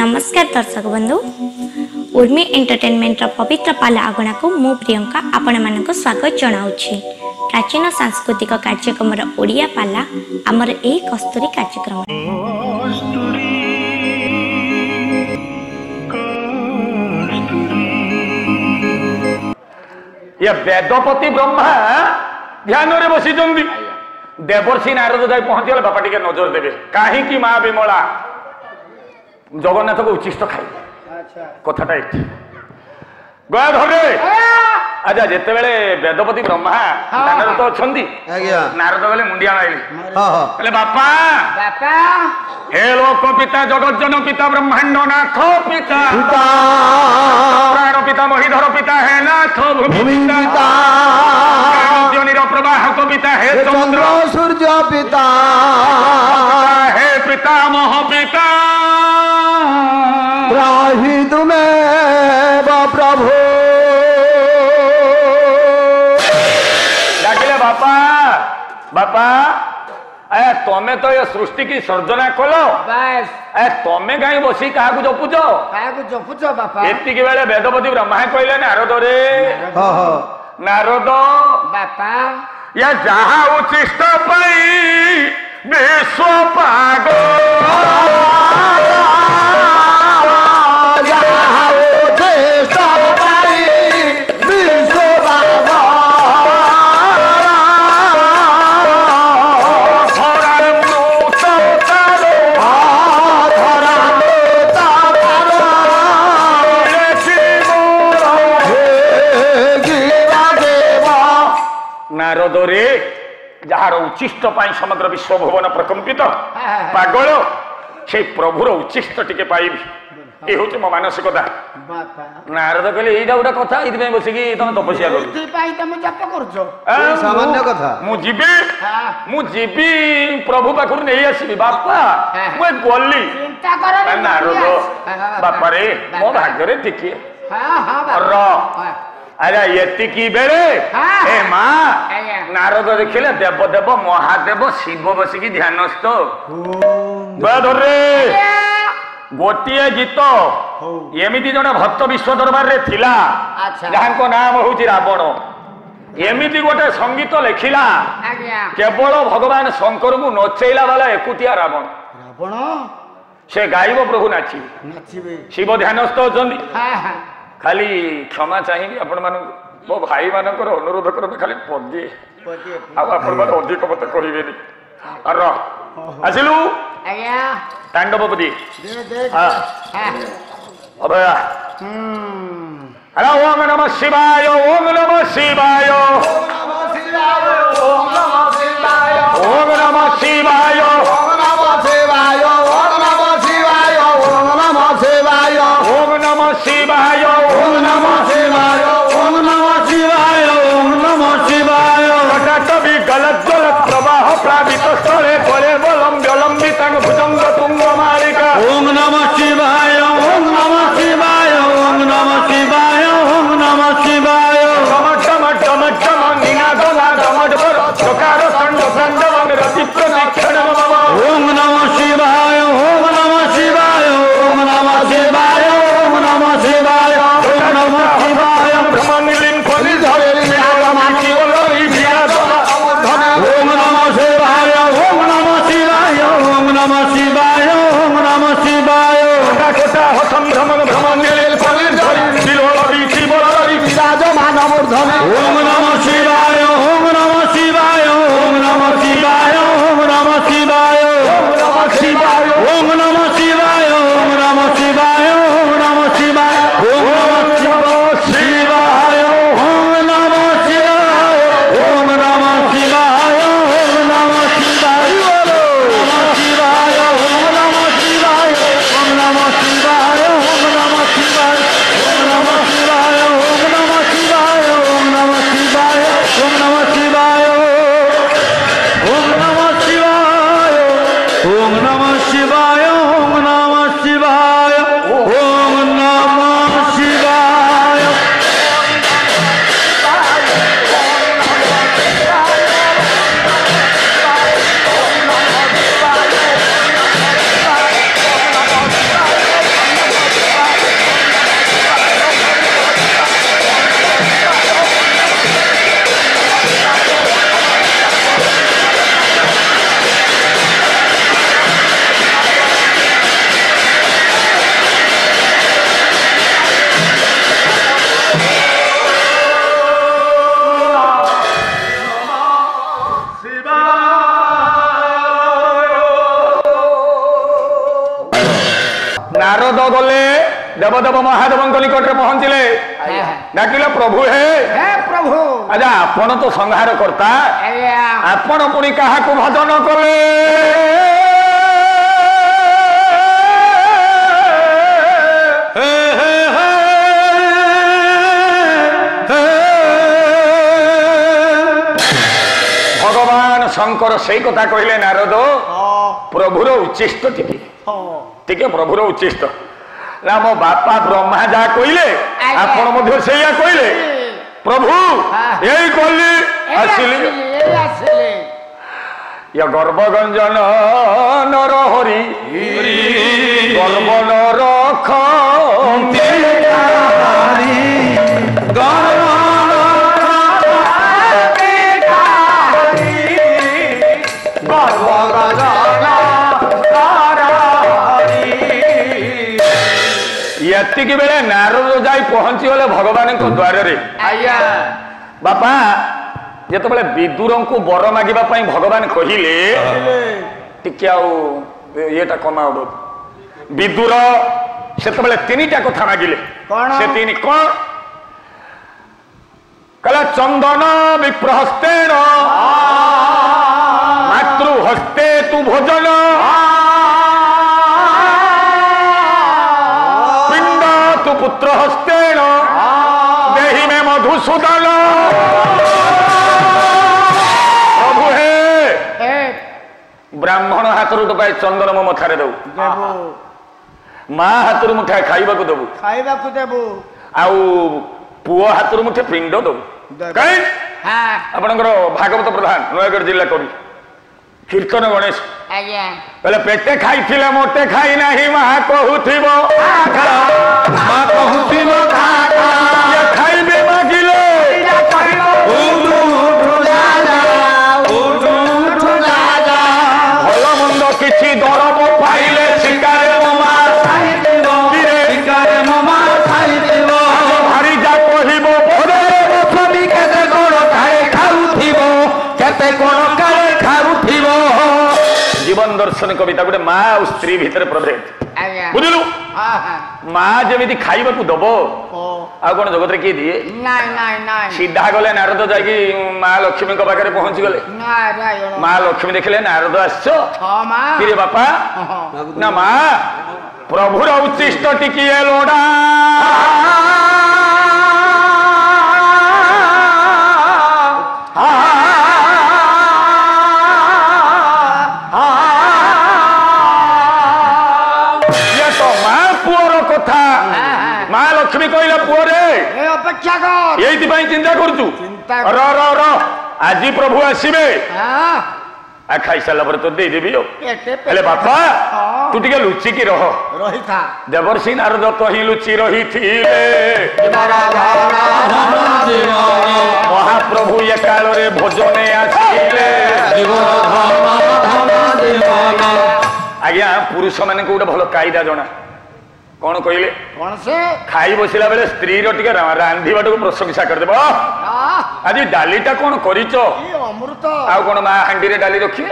नमस्कार दर्शक बंधु उर्मी एंटरटेनमेंट पवित्र पाला अगणा को मु प्रियंका आपण मानक स्वागत जनाऊँगी। प्राचीन सांस्कृतिक कार्यक्रम ओडिया पाला आमर एही कस्तूरी कार्यक्रम ये वेदपति ब्रह्मा ध्यान रे बसी देवर्षि नारद जाई पहुंची बापा टिके नजर देवे कहीं माँ विमला जगन्नाथ को उचिष्ट खाई कथाटा ये गया धरे अच्छा जिते बेले वेदपति ब्रह्मा दानर तो अच्छा नारद गले मुंडिया माइले बापा हे लोक पिता जगज्जन पिता ब्रह्मांड नाथ पिता प्राण पिता महीधर पिता हे नाथ भूमि पिता प्रवाहक पिता हे चंद्र सूर्य पिता हे पिता मह पिता त्राहि तुम्हें प्रभु डाकिले बापा बापा ए तमें तो ये सृष्टि की सर्जना कलो ए तमें कहीं बसी क्या जपुच बापा एति बेले वेदपति ब्रह्मा कहले नारद रे नारद बापा या जहा उचिष्ट पाई विश्व पागो नारद रे जार उचिष्ट पाई समग्र विश्व भुवन प्रकंपित पागल से प्रभुर उचिष्ट टिके पाइबी ये हूँ मो मानसिकता नारद कहले यही गोटे कथा ये बसिक तुम तपस्या कर प्रभु पाखर नहीं आसबि बापा मुझे गली नारद बापा रे मो भाग्य टिके अरे ये बेले हे माँ नारद देखिले देवदेव महादेव शिव बसिकी ध्यानस्थ गोटे गीत एमती जड़े भक्त विश्व दरबार रे थिला जहाँ नाम हूँ रावण एमती गोटे संगीत लिखिला केवल भगवान शंकर को नचेला वाला एकुटिया रावण से गायब प्रभु नाची शिव ध्यानस्थ अच्छा खाली क्षमा चाहिए आपण मान मो भाई मानकर अनुरोध करते खाली पदे आपण अधिक मत कहे आसिलु तांडवपति ओम नमः शिवाय ओम नमः शिवाय ओम नमः शिवाय ओम नमः शिवाय ओम नमः शिवाय ओम नमः शिवाय ओम नमः शिवाय ओम नमः शिवाय ओम नमः शिवाय ओम नमः शिवाय ओम नमः शिवाय कटाटवी गलत जलत प्रवाह प्लावित स्थले बले विलंबित भुजंग तुंग मालिका ओम नमः शिवाय ओम नमः शिवाय ओम नमः शिवाय ओम नमः शिवाय चकार संड संड रति प्रदीक्षण ओम नमः शिवाय ओम नमः शिवाय ओम नमः शिवाय ओम नमः शिवाय ओम नमः शिवाय ब्रह्मनिलिन फलि धरे माटी ओलरी विराजमा ओम नमः शिवाय ओम नमः शिवाय ओम नमः शिवाय ओम नमः शिवाय कोटा हसम भ्रमण ब्रह्मनिलिन फलि धरे दिलोलरी शिवलरी विराजमान मूर्धने ओम नमः शिवाय ओम नमः शिवाय ओम नमः शिवाय ओम नमः शिवाय ओम नमः शिवाय ओम नमः शिवाय ओम नमः शिवाय ओम नमः शिवाय ओम नमः शिवाय ओम नमः शिवाय ओम नमः शिवाय ओम नमः शिवाय ओम नमः शिवाय ओम नमः शिवाय ओम नमः शिवाय ओम नमः शिवाय ओम नमः शिवाय ओम नमः शिवाय ओम नमः शिवाय नारद गले देवदेव महादेव निकट में पहुंचले डाकिले प्रभु हे प्रभु अच्छा आपण तो संहार करता आपण पुणी क्या भजन कले भगवान शंकर से कथा कहले नारद प्रभुर उच्चिष्ट टिके प्रभुर उच्चिष्ट ना मो बापा ब्रह्मा जा कहले आपण मध्य सेया कहले प्रभु यही कहली आसिली या गर्भगंजन नर हरि गर्भ नर एतिक बेले नारद जाई पहुंची गले भगवान द्वार रे बापा जिते बड़े विदुर को बर मागिबा पई भगवान कहिले टिके येटा कमा विदुर से तीनटा कथा मागिले से तीन कौन कला चंदन विप्रहस्तेन मातृहस्ते तु भोजन पिंड तु पुत्र हस्तेन देहि में मधुसूदन प्रभु हे ब्राह्मण हाथ टोपाए चंदन मो मथारे दबु माँ हाथ मुठाए खाइबा को दबु आउ पुओ हाथ मुठे पिंड दबु कहीं आपणकर भागवत प्रधान नयगढ़ जिला कवि कीर्तन गणेश पहले पेटे खाई मोटे खाई नहीं माँ कहूथिबो खाइबे मागिले भल मंद किछि दरब पाइले शिकारे भारी जा कहबो जीवन दर्शन कविता गोटे माँ और स्त्री भितर प्रभेद बुझलु माँ जमी खाइबा को दब आ कौन जगत किए दिए सीधा गले नारद जाकि माँ लक्ष्मी पाखे पहुंची गले माँ लक्ष्मी देखले नारद आसरे बापा ना माँ प्रभुर उच्चिष्ट टिकिए लोड़ा माँ लक्ष्मी कहला पुओ रे अपेक्षा कर ये चिंता करूँ र आज प्रभु आसबे खाई सारा पर तो देदेवी हेले बापा तू टे लुचिकी रह देवर्षि नारद तो ही लुचि रही महाप्रभु ये काल रे भोजने आसिले आज्ञा पुरुष मान गोटे भल कायदा जना कौन कहले कौन से खाई बसला बेले स्त्री टे रांधिबा प्रशंसा करदेव आज डालीटा कौन करिच अमृत आ कौन माँ हांडी रे डाली रखिए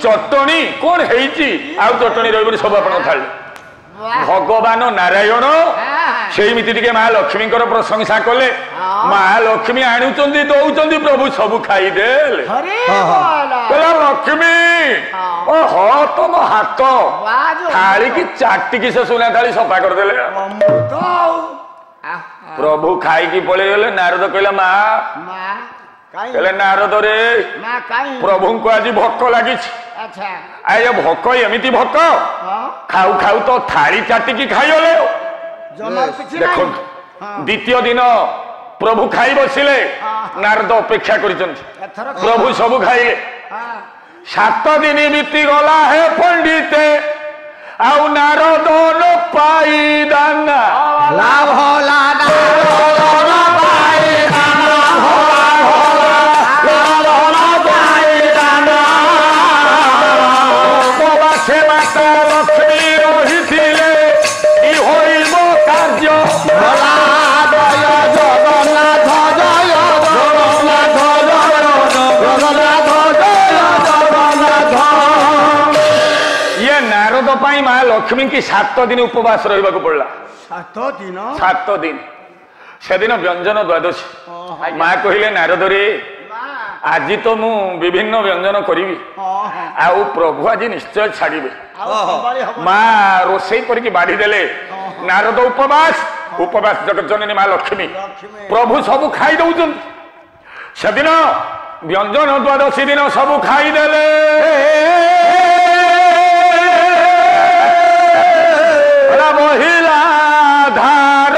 चटणी कौन है चटणी रही सब आप भगवान नारायण सेमती टे माँ लक्ष्मी प्रशंसा कले माँ लक्ष्मी आणुचंद दौरान प्रभु सब खाईदे लक्ष्मी ओहो तुम हाथ थाली की चाटी की से सुना थाली सफा करदे प्रभु खाई पलि गले नारद कहला माँ कहले नारद रे प्रभु को आज भोक लगी आये भोक एमती भोक खाऊ खाऊ तो थाली चाटिकी खाईगले देखो द्वितीय दिन प्रभु खाई बसिले नारद अपेक्षा कर प्रभु सब खाइले 7 दिन बीती गला है पंडिते आउ नारद न पाई दाना लाभ लक्ष्मी रही कार्य लक्ष्मी की 7 दिन उपवास रहा पड़ा 7 दिन 7 दिन से दिन व्यंजन द्वादशी माँ कहले नारद रे आज तो मु विभिन्न व्यंजन करी आउ प्रभु आज निश्चय छाड़े माँ रोषे करके बाढ़ी देले नारद उपवास उपवास जगत जननी माँ लक्ष्मी प्रभु सब खाई दौन से दिन व्यंजन द्वादशी दिन सब खाईदेले महिला धार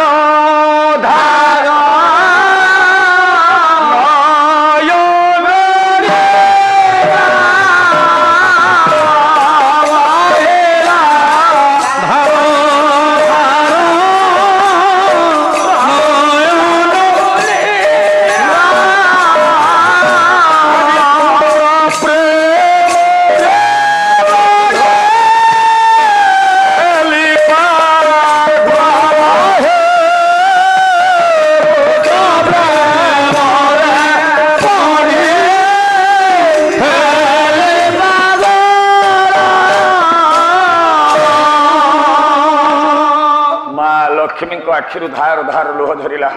धार लक्ष्मी को आखिर धार धार लुह झरला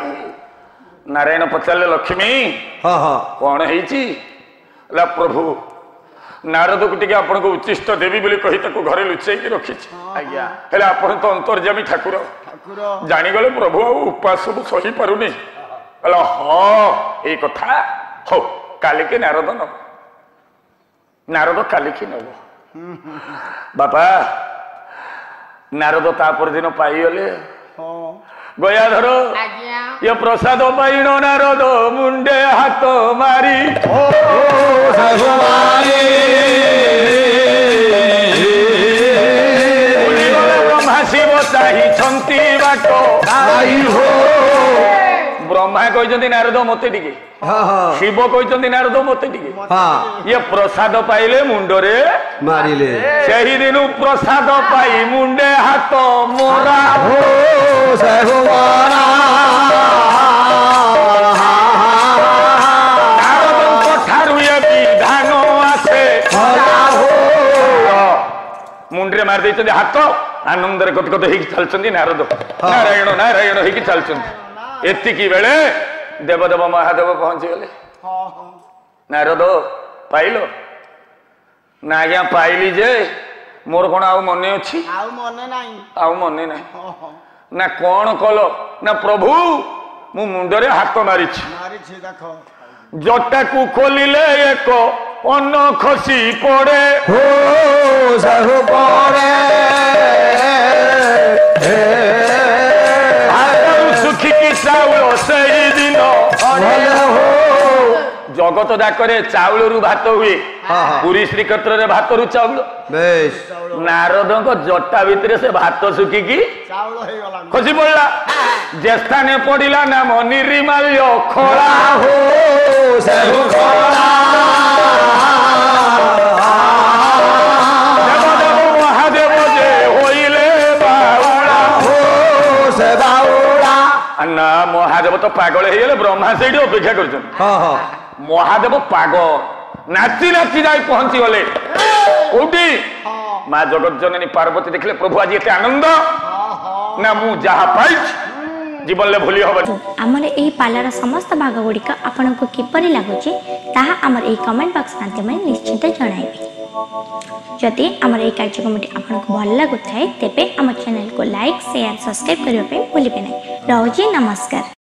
नारायण पचारे लक्ष्मी कौन है प्रभु नारद को टे आपन को उच्चिष्ट देवी बोली कही घरे लुचेक रखी आप तो अंतर्जामी ठाकुर जानीगले प्रभु उपास सब सही पारुनी हाँ ये कथा हो काली के नारद नब नारद काली की नब बापा नारद तापर दिन पाईगले गयाधर ये प्रसाद पाइन नारद मुंडे हाथ मारी ब्रह्मा शिव चाहिए बाट ब्रह्मा कहते नारद मत टे शिव कहते नारद मत टे ये प्रसाद पाइले मुंडरे मारिले सही दिन प्रसाद पाई मुंडे हाथ मोरा हो विधान आसे मुंडे मार हाथ आनंद कत कत चलती नारद नारायण नारायण हो चलती एतिकी बेले देवदेव महादेव पहुंची गले नारद पाइल ना आज्ञा पाइली जे मोर कौन आउ मन अच्छी आउ मन ना ना कौन कल ना प्रभु मु मुंडरे हाथ मारी जटा को खोलिले एक अन्न खसी पड़े हो साहु पड़े सुखिकी चाउल से दिन जगत जाकरे चाउल रु भात हुए पुरी श्रीक्षेत्र रे भात रु चाउल नारद जटा भितर से भात सुखिकी खसी पड़ा जे स्थाने पड़ा नाम निर्माल्य खड़ा हो महादेव जे होइले बाउला हो से बाउला ना महादेव तो पागल हो ब्रह्मा से अपेक्षा कर महादेव पागल नाची नाची जाई पहुंची गले कोठी माँ जगत जननी पार्वती देखले प्रभु आज एते आनंद ना मु जहा पाई जीवन ले भूली हबन हमर एही पालार समस्त भाग गुड़िक आपनको किपरि लागुची ताहा हमर एही कमेंट बॉक्स माध्यम निश्चित जणाइबे जदि हमर एही कार्यक्रमटी आपनको भल लागुथाय तेबे हमर चैनल को लाइक शेयर सब्सक्राइब करियो पे भूलिबे नै रहउची नमस्कार।